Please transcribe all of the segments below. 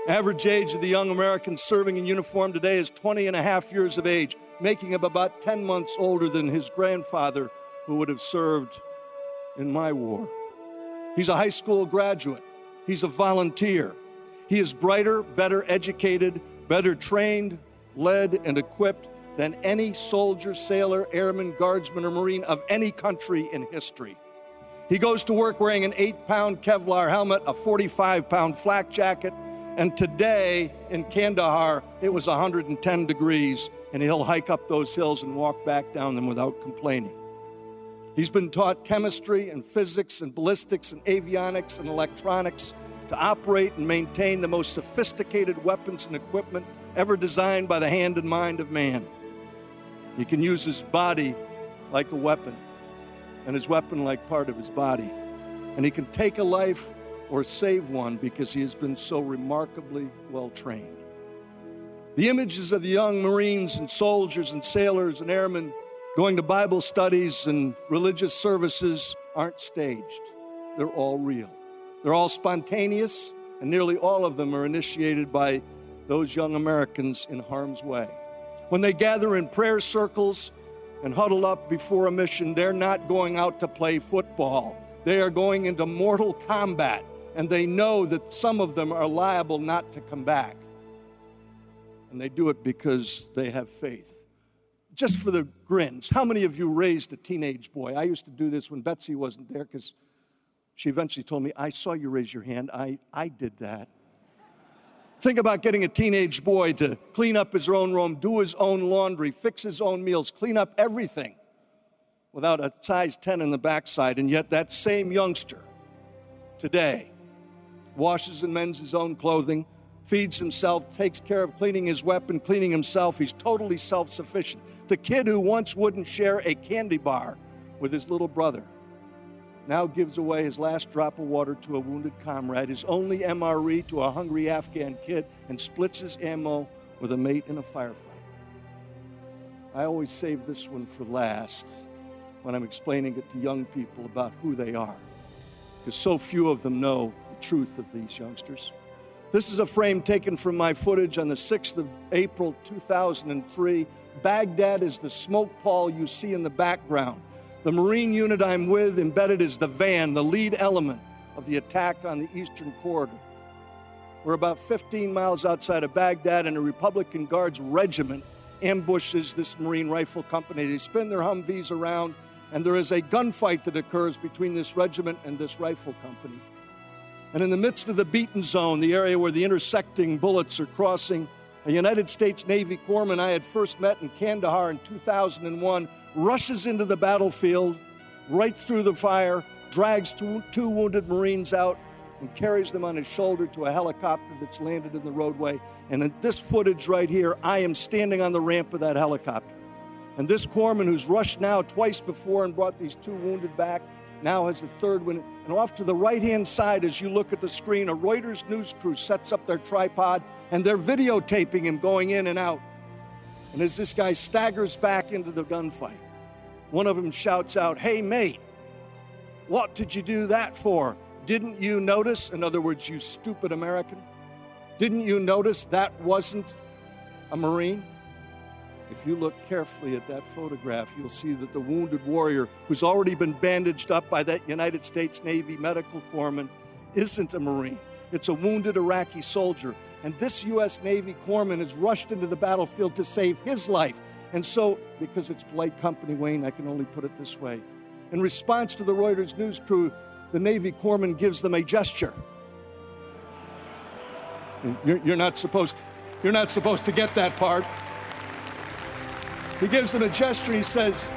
Average age of the young Americans serving in uniform today is 20 and a half years of age, making him about 10 months older than his grandfather, who would have served in my war. He's a high school graduate. He's a volunteer. He is brighter, better educated, better trained, led, and equipped than any soldier, sailor, airman, guardsman, or Marine of any country in history. He goes to work wearing an 8-pound Kevlar helmet, a 45-pound flak jacket, and today in Kandahar, it was 110 degrees, and he'll hike up those hills and walk back down them without complaining. He's been taught chemistry and physics and ballistics and avionics and electronics to operate and maintain the most sophisticated weapons and equipment ever designed by the hand and mind of man. He can use his body like a weapon, and his weapon like part of his body. And he can take a life or save one because he has been so remarkably well trained. The images of the young Marines and soldiers and sailors and airmen going to Bible studies and religious services aren't staged. They're all real. They're all spontaneous, and nearly all of them are initiated by those young Americans in harm's way. When they gather in prayer circles and huddle up before a mission, they're not going out to play football. They are going into mortal combat, and they know that some of them are liable not to come back. And they do it because they have faith. Just for the grins, how many of you raised a teenage boy? I used to do this when Betsy wasn't there because she eventually told me, I saw you raise your hand. I did that. Think about getting a teenage boy to clean up his own room, do his own laundry, fix his own meals, clean up everything without a size 10 in the backside. And yet that same youngster today washes and mends his own clothing, feeds himself, takes care of cleaning his weapon, cleaning himself. He's totally self-sufficient. The kid who once wouldn't share a candy bar with his little brother now gives away his last drop of water to a wounded comrade, his only MRE to a hungry Afghan kid, and splits his ammo with a mate in a firefight. I always save this one for last when I'm explaining it to young people about who they are, because so few of them know the truth of these youngsters. This is a frame taken from my footage on the 6th of April, 2003. Baghdad is the smoke pall you see in the background. The Marine unit I'm with embedded is the van, the lead element of the attack on the Eastern Corridor. We're about 15 miles outside of Baghdad, and a Republican Guards regiment ambushes this Marine rifle company. They spin their Humvees around, and there is a gunfight that occurs between this regiment and this rifle company. And in the midst of the beaten zone, the area where the intersecting bullets are crossing, a United States Navy corpsman I had first met in Kandahar in 2001 rushes into the battlefield, right through the fire, drags two wounded Marines out, and carries them on his shoulder to a helicopter that's landed in the roadway. And in this footage right here, I am standing on the ramp of that helicopter. And this corpsman, who's rushed now twice before and brought these two wounded back, now has the third one. And off to the right-hand side, as you look at the screen, a Reuters news crew sets up their tripod, and they're videotaping him going in and out. And as this guy staggers back into the gunfight, one of them shouts out, "Hey, mate, what did you do that for? Didn't you notice?" In other words, you stupid American. Didn't you notice that wasn't a Marine? If you look carefully at that photograph, you'll see that the wounded warrior who's already been bandaged up by that United States Navy medical corpsman isn't a Marine. It's a wounded Iraqi soldier. And this U.S. Navy corpsman has rushed into the battlefield to save his life. And so, because it's polite company, Wayne, I can only put it this way. In response to the Reuters news crew, the Navy corpsman gives them a gesture. You're not supposed to get that part. He gives them a gesture. He says,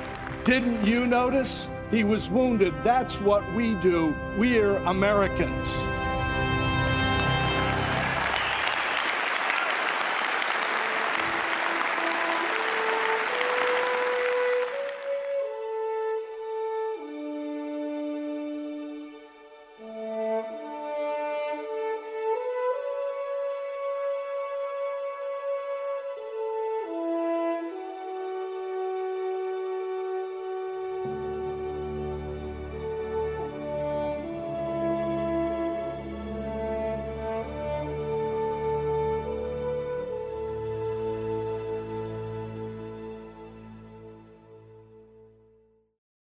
"Didn't you notice? He was wounded. That's what we do. We're Americans."